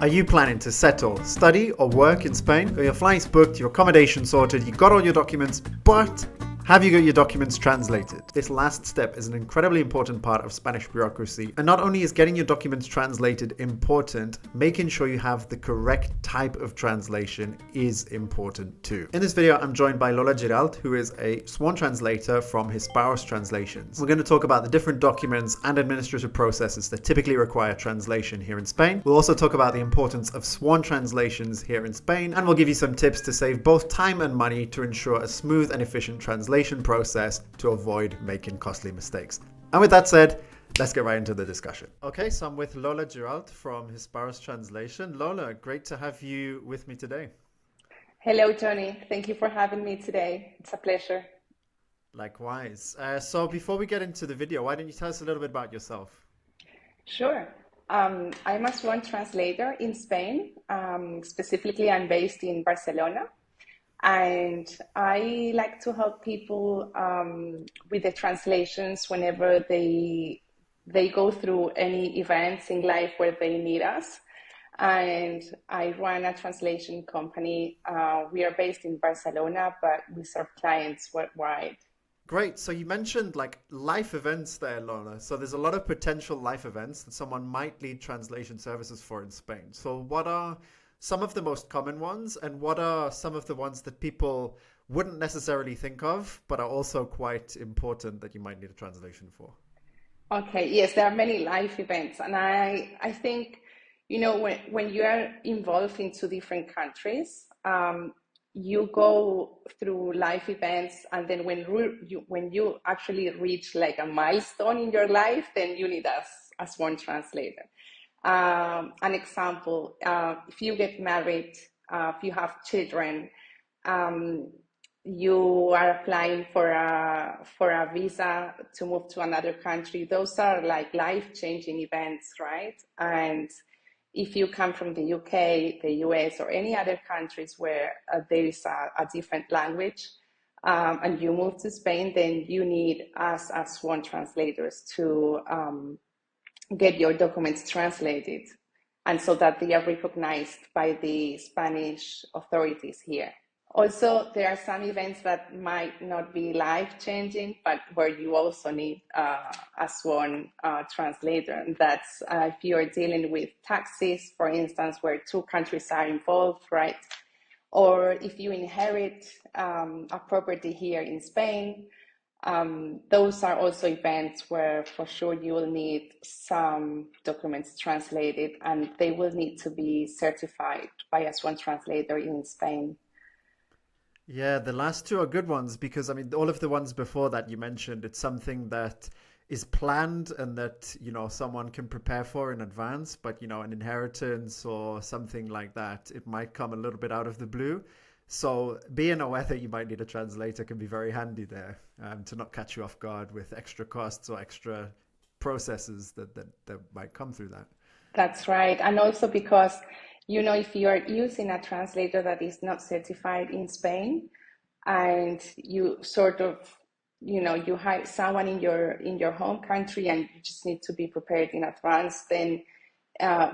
Are you planning to settle, study, or work in Spain? Or your flight's booked, your accommodation sorted, you got all your documents, but have you got your documents translated? This last step is an incredibly important part of Spanish bureaucracy. And not only is getting your documents translated important, making sure you have the correct type of translation is important too. In this video, I'm joined by Lola Giralt, who is a sworn translator from Hisparos Translations. We're going to talk about the different documents and administrative processes that typically require translation here in Spain. We'll also talk about the importance of sworn translations here in Spain, and we'll give you some tips to save both time and money to ensure a smooth and efficient translation process to avoid making costly mistakes. And with that said, let's get right into the discussion. Okay, so I'm with Lola Giralt from Hisparos Translation. Lola, great to have you with me today. Hello, Tony. Thank you for having me today. It's a pleasure. Likewise. So before we get into the video, why don't you tell us a little bit about yourself? Sure. I'm a sworn translator in Spain. Specifically, I'm based in Barcelona. And I like to help people with the translations whenever they go through any events in life where they need us. And I run a translation company. We are based in Barcelona, but we serve clients worldwide. Great. So you mentioned like life events there, Lola. So there's a lot of potential life events that someone might need translation services for in Spain. So what are some of the most common ones, and what are some of the ones that people wouldn't necessarily think of, but are also quite important that you might need a translation for? Okay, yes, there are many life events. And I think, when you are involved in two different countries, you go through life events, and then when you actually reach like a milestone in your life, then you need us as one translator. An example, if you get married, if you have children, you are applying for a visa to move to another country. Those are like life-changing events, right? And if you come from the UK, the US, or any other countries where there is a different language, and you move to Spain, then you need us as sworn translators to get your documents translated, and so that they are recognized by the Spanish authorities here. Also, there are some events that might not be life-changing, but where you also need a sworn translator. And that's if you are dealing with taxes, for instance, where two countries are involved, right? Or if you inherit a property here in Spain. Those are also events where for sure you will need some documents translated, and they will need to be certified by a sworn translator in Spain. Yeah, the last two are good ones because I mean, all of the ones before that you mentioned, it's something that is planned and that, someone can prepare for in advance, but, an inheritance or something like that, it might come a little bit out of the blue. So being aware that you might need a translator can be very handy there, to not catch you off guard with extra costs or extra processes that might come through that. That's right. And also because, if you are using a translator that is not certified in Spain, and you sort of, you hire someone in your home country and you just need to be prepared in advance, then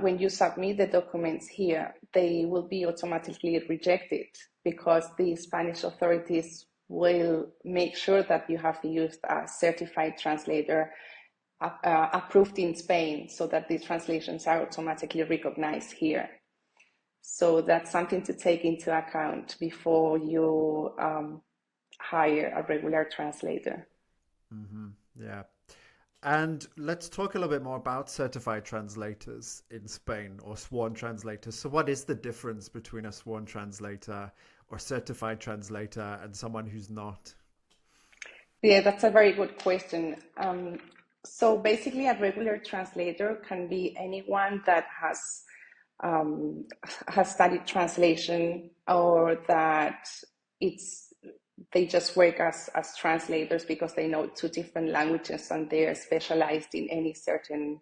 when you submit the documents here, they will be automatically rejected because the Spanish authorities will make sure that you have used a certified translator approved in Spain, so that the translations are automatically recognized here. So that's something to take into account before you hire a regular translator. Hmm. Yeah. And let's talk a little bit more about certified translators in Spain, or sworn translators. So what is the difference between a sworn translator or certified translator and someone who's not? Yeah, that's a very good question. So basically, a regular translator can be anyone that um, has studied translation, or that it's they just work as translators because they know two different languages and they're specialized in any certain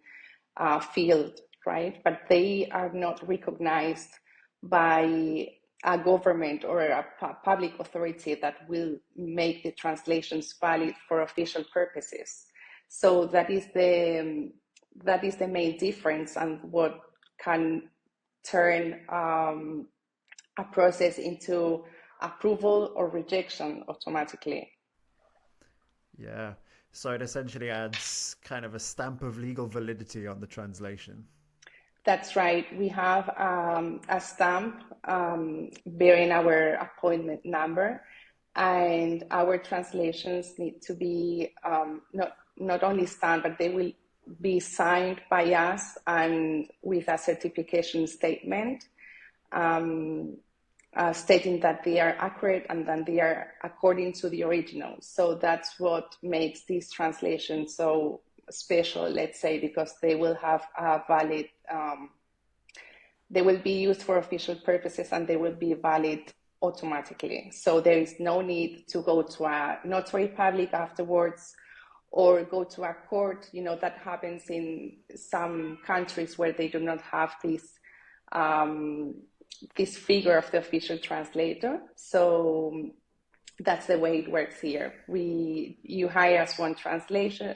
field, right? But they are not recognized by a government or a public authority that will make the translations valid for official purposes. So that is the main difference, and what can turn a process into approval or rejection automatically. Yeah. So it essentially adds kind of a stamp of legal validity on the translation. That's right. We have a stamp bearing our appointment number, and our translations need to be not only stamped, but they will be signed by us and with a certification statement stating that they are accurate and that they are according to the original. So that's what makes this translation so special, let's say, because they will have a valid, they will be used for official purposes and they will be valid automatically. So there is no need to go to a notary public afterwards or go to a court. You know, that happens in some countries where they do not have this this figure of the official translator. So that's the way it works here. You hire as one translator,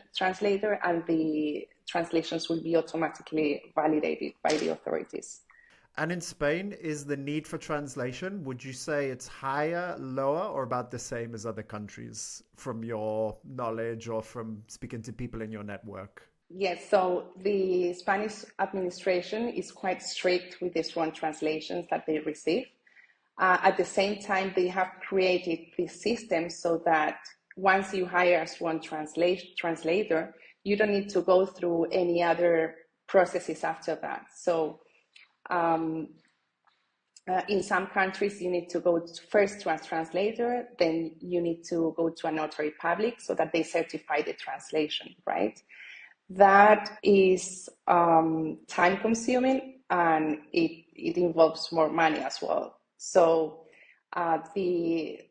and the translations will be automatically validated by the authorities. And in Spain, is the need for translation, would you say it's higher, lower, or about the same as other countries from your knowledge or from speaking to people in your network? Yes, so the Spanish administration is quite strict with the sworn translations that they receive. At the same time, they have created this system so that once you hire a sworn translator, you don't need to go through any other processes after that. So in some countries, you need to go first to a translator, then you need to go to a notary public so that they certify the translation, right? That is time consuming, and it involves more money as well. So the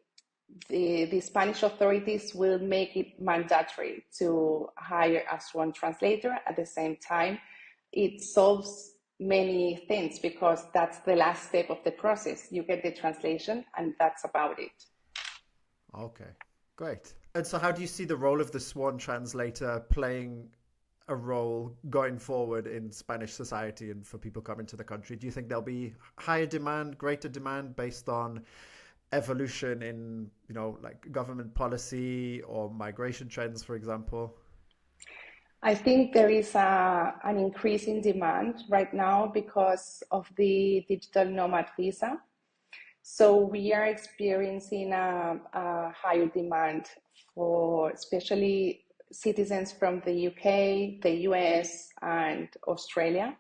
Spanish authorities will make it mandatory to hire as one translator. At the same time, it solves many things because that's the last step of the process. You get the translation and that's about it. Okay, great. And so how do you see the role of the sworn translator playing a role going forward in Spanish society and for people coming to the country? Do you think there'll be higher demand, greater demand based on evolution in, you know, like government policy or migration trends, for example? I think there is an increase in demand right now because of the digital nomad visa. So we are experiencing a higher demand for especially citizens from the UK, the US, and Australia.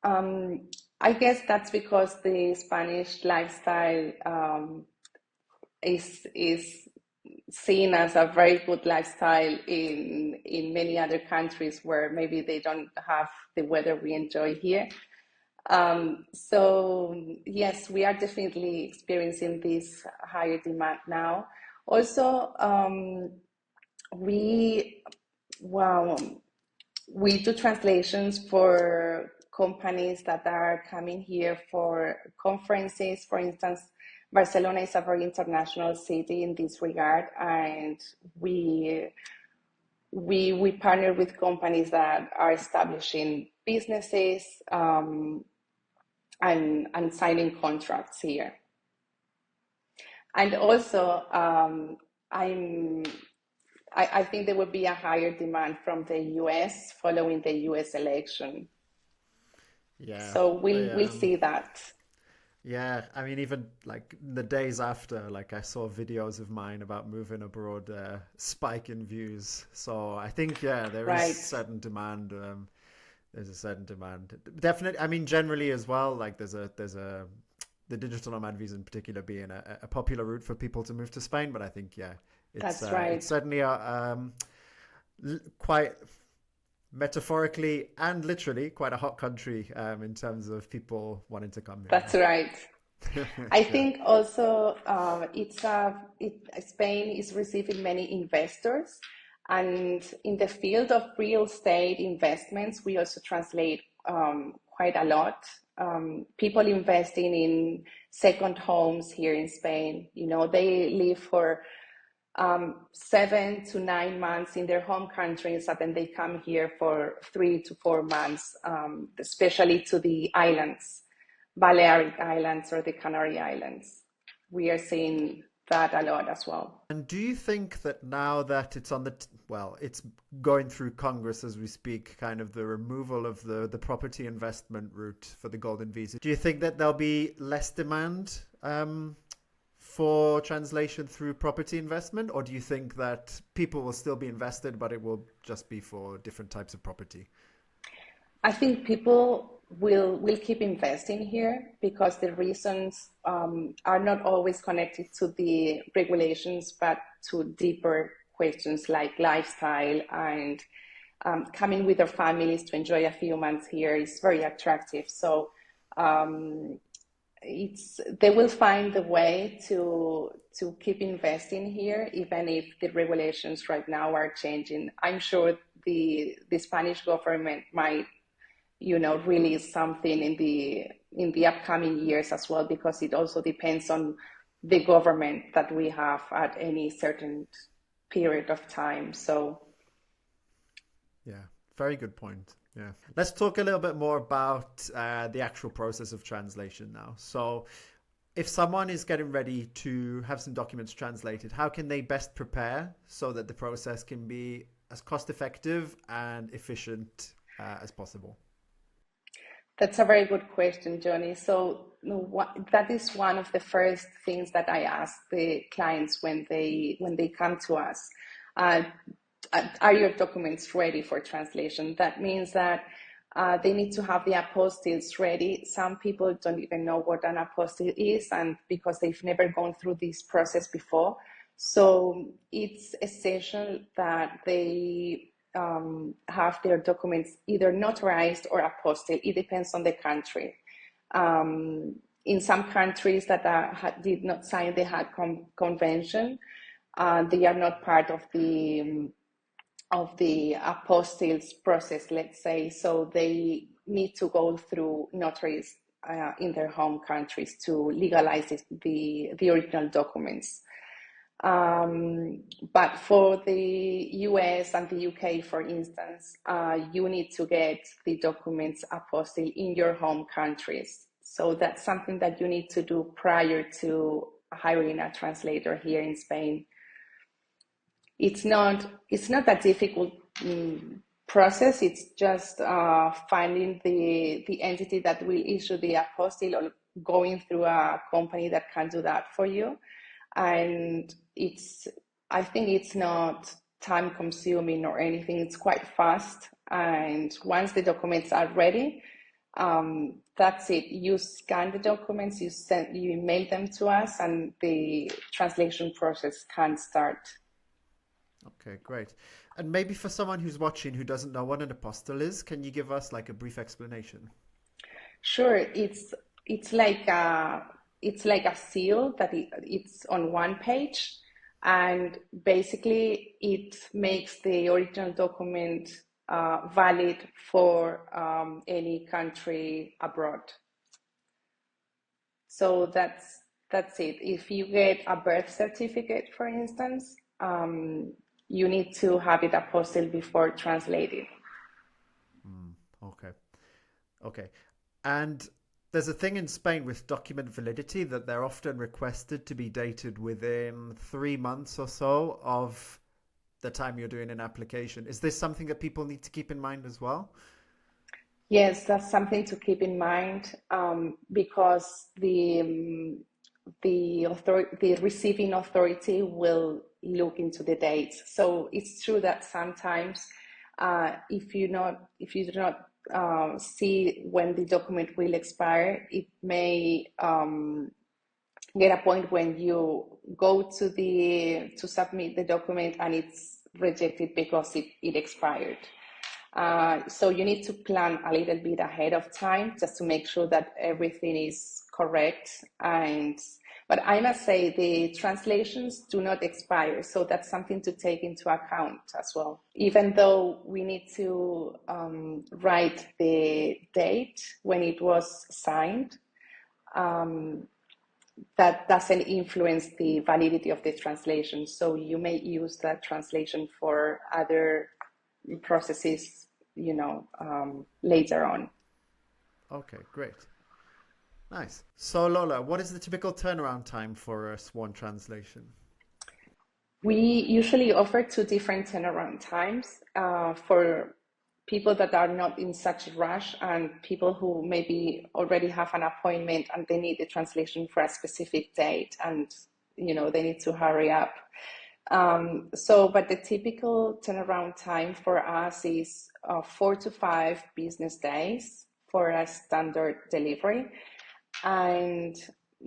I guess that's because the Spanish lifestyle is seen as a very good lifestyle in many other countries where maybe they don't have the weather we enjoy here. So yes, we are definitely experiencing this higher demand now. Also, we well, we do translations for companies that are coming here for conferences. For instance, Barcelona is a very international city in this regard, and we partner with companies that are establishing businesses and signing contracts here. And also, I think there will be a higher demand from the US following the US election. Yeah, So I we'll see that. yeah, I mean, even like the days after, like I saw videos of mine about moving abroad, spike in views. So I think, yeah, there is Right. certain demand. There's a certain demand. Definitely, I mean, generally as well, like the digital nomad visa in particular being a popular route for people to move to Spain. But I think, yeah, That's it's right. certainly quite metaphorically and literally quite a hot country in terms of people wanting to come That's here. right. I Yeah. think also Spain is receiving many investors, and in the field of real estate investments, we also translate quite a lot. People investing in second homes here in Spain, you know, they live for 7 to 9 months in their home countries, and then they come here for 3 to 4 months, especially to the islands, Balearic Islands or the Canary Islands. We are seeing that a lot as well. And do you think that now that it's on the, well, it's going through Congress as we speak, kind of the removal of the property investment route for the Golden Visa, do you think that there'll be less demand for translation through property investment? Or do you think that people will still be invested, but it will just be for different types of property? I think people will keep investing here because the reasons are not always connected to the regulations, but to deeper questions like lifestyle and coming with their families to enjoy a few months here is very attractive. So they will find a way to keep investing here, even if the regulations right now are changing. I'm sure the Spanish government might release something in the upcoming years as well, because it also depends on the government that we have at any certain period of time. So yeah, very good point. Yeah. Let's talk a little bit more about the actual process of translation now. So if someone is getting ready to have some documents translated, how can they best prepare so that the process can be as cost effective and efficient as possible? that's a very good question, Johnny. So that is one of the first things that I ask the clients when they come to us. Are your documents ready for translation? That means that they need to have the apostilles ready. Some people don't even know what an apostille is, and because they've never gone through this process before. So it's essential that they have their documents either notarized or apostille. It depends on the country. In some countries that did not sign the Hague Convention, they are not part of the apostilles process, let's say, so they need to go through notaries in their home countries to legalize the original documents. But for the US and the UK, for instance, you need to get the documents apostille in your home countries. So that's something that you need to do prior to hiring a translator here in Spain. It's not that difficult process. It's just finding the entity that will issue the apostille or going through a company that can do that for you. And I think it's not time consuming or anything. It's quite fast. And once the documents are ready, that's it. You scan the documents, you email them to us, and the translation process can start. Okay, great. And maybe for someone who's watching who doesn't know what an apostille is, can you give us like a brief explanation? Sure. It's like a seal that it's on one page, and basically it makes the original document valid for any country abroad. So that's it. If you get a birth certificate, for instance, you need to have it apostilled before translating. Okay. And there's a thing in Spain with document validity that they're often requested to be dated within 3 months or so of the time you're doing an application. Is this something that people need to keep in mind as well? Yes, that's something to keep in mind, because the receiving authority will look into the dates. So it's true that sometimes if you do not see when the document will expire, it may get a point when you go to submit the document and it's rejected because it expired. So you need to plan a little bit ahead of time just to make sure that everything is correct. But I must say the translations do not expire, so that's something to take into account as well. Even though we need to write the date when it was signed, that doesn't influence the validity of the translation. So you may use that translation for other processes, later on. Okay, great. Nice. So Lola, what is the typical turnaround time for a swan translation? We usually offer two different turnaround times for people that are not in such a rush and people who maybe already have an appointment and they need the translation for a specific date and they need to hurry up. But the typical turnaround time for us is 4 to 5 business days for a standard delivery, and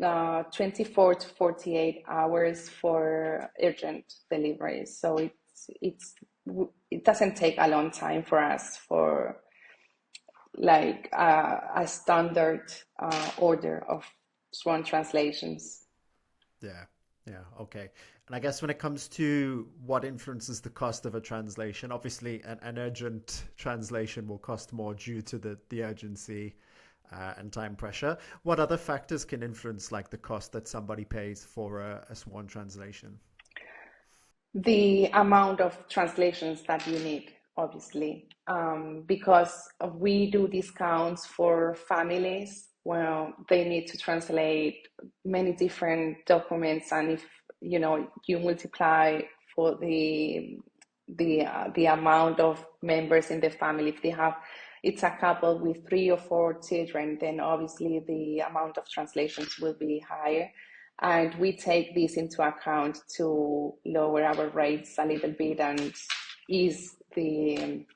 24 to 48 hours for urgent deliveries. So it doesn't take a long time for us for like a standard order of swan translations. Yeah, yeah, okay. And I guess when it comes to what influences the cost of a translation, obviously an urgent translation will cost more due to the urgency and time pressure. What other factors can influence like the cost that somebody pays for a swan translation? The amount of translations that you need, obviously, because we do discounts for families. Well, they need to translate many different documents, and if you multiply for the amount of members in the family, if they have it's a couple with 3 or 4 children, then obviously the amount of translations will be higher. And we take this into account to lower our rates a little bit and ease the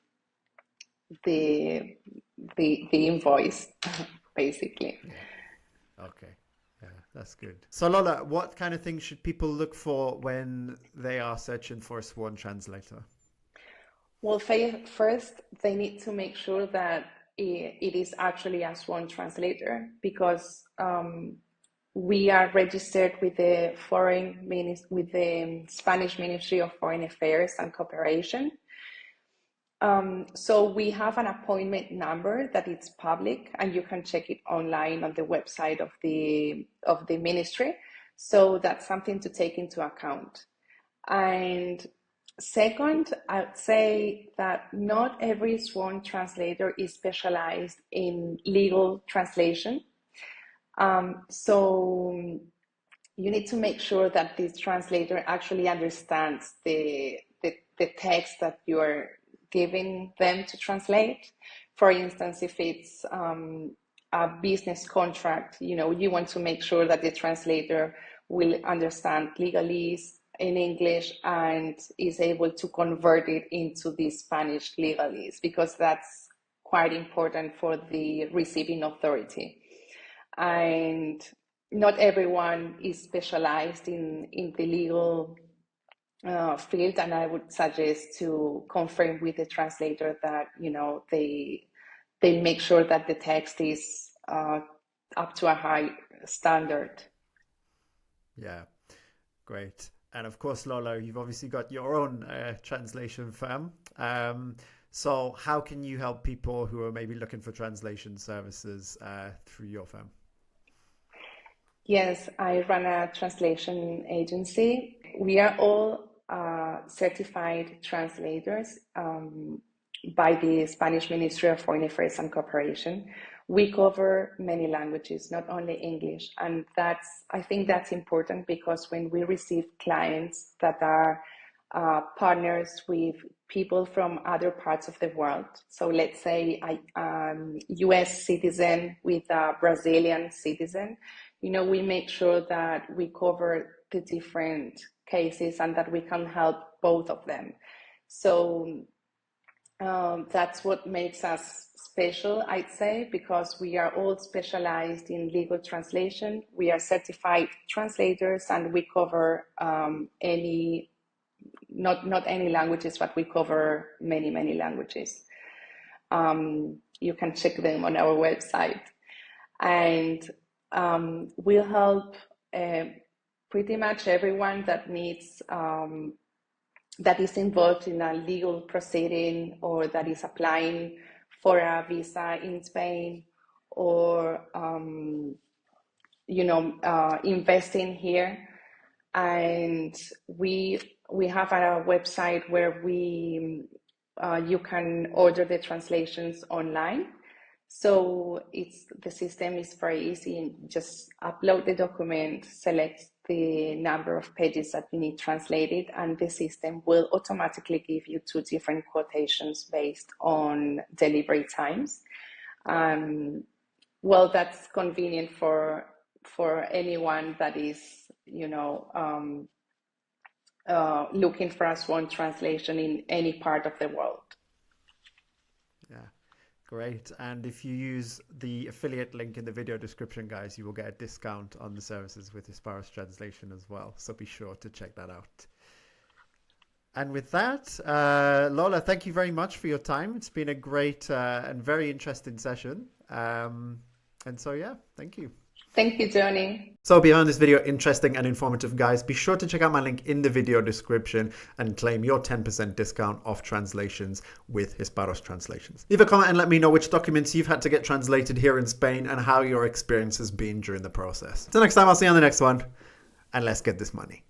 invoice, basically. Yeah. Okay. Yeah, that's good. So Lola, what kind of things should people look for when they are searching for a swan translator? Well, first, they need to make sure that it is actually a swan translator, because we are registered with the with the Spanish Ministry of Foreign Affairs and Cooperation. So we have an appointment number that is public, and you can check it online on the website of the ministry. So that's something to take into account. And second, I'd say that not every sworn translator is specialized in legal translation. So you need to make sure that this translator actually understands the text that you are giving them to translate. For instance, if it's a business contract, you want to make sure that the translator will understand legalese in English and is able to convert it into the Spanish legalese, because that's quite important for the receiving authority. And not everyone is specialized in the legal field, and I would suggest to confirm with the translator that they make sure that the text is up to a high standard. Yeah, great. And of course, Lola, you've obviously got your own translation firm. So how can you help people who are maybe looking for translation services through your firm? Yes, I run a translation agency. We are all certified translators by the Spanish Ministry of Foreign Affairs and Cooperation. We cover many languages, not only English. And I think that's important, because when we receive clients that are partners with people from other parts of the world, so let's say a US citizen with a Brazilian citizen, we make sure that we cover the different cases and that we can help both of them. So that's what makes us special, I'd say, because we are all specialized in legal translation. We are certified translators, and we cover not any languages, but we cover many, many languages. You can check them on our website. And we'll help pretty much everyone that needs that is involved in a legal proceeding, or that is applying for a visa in Spain, or investing here. And we have a website where you can order the translations online. So the system is very easy. Just upload the document, select the number of pages that you need translated, and the system will automatically give you 2 different quotations based on delivery times. Well, that's convenient for anyone that is, looking for a swan translation in any part of the world. Yeah, great. And if you use the affiliate link in the video description, guys, you will get a discount on the services with Hisparos Translation as well. So be sure to check that out. And with that, Lola, thank you very much for your time. It's been a great and very interesting session. And so, yeah, thank you. Thank you, Johnny. So beyond this video interesting and informative, guys, be sure to check out my link in the video description and claim your 10% discount off translations with Hisparos Translations. Leave a comment and let me know which documents you've had to get translated here in Spain and how your experience has been during the process. Until next time, I'll see you on the next one, and let's get this money.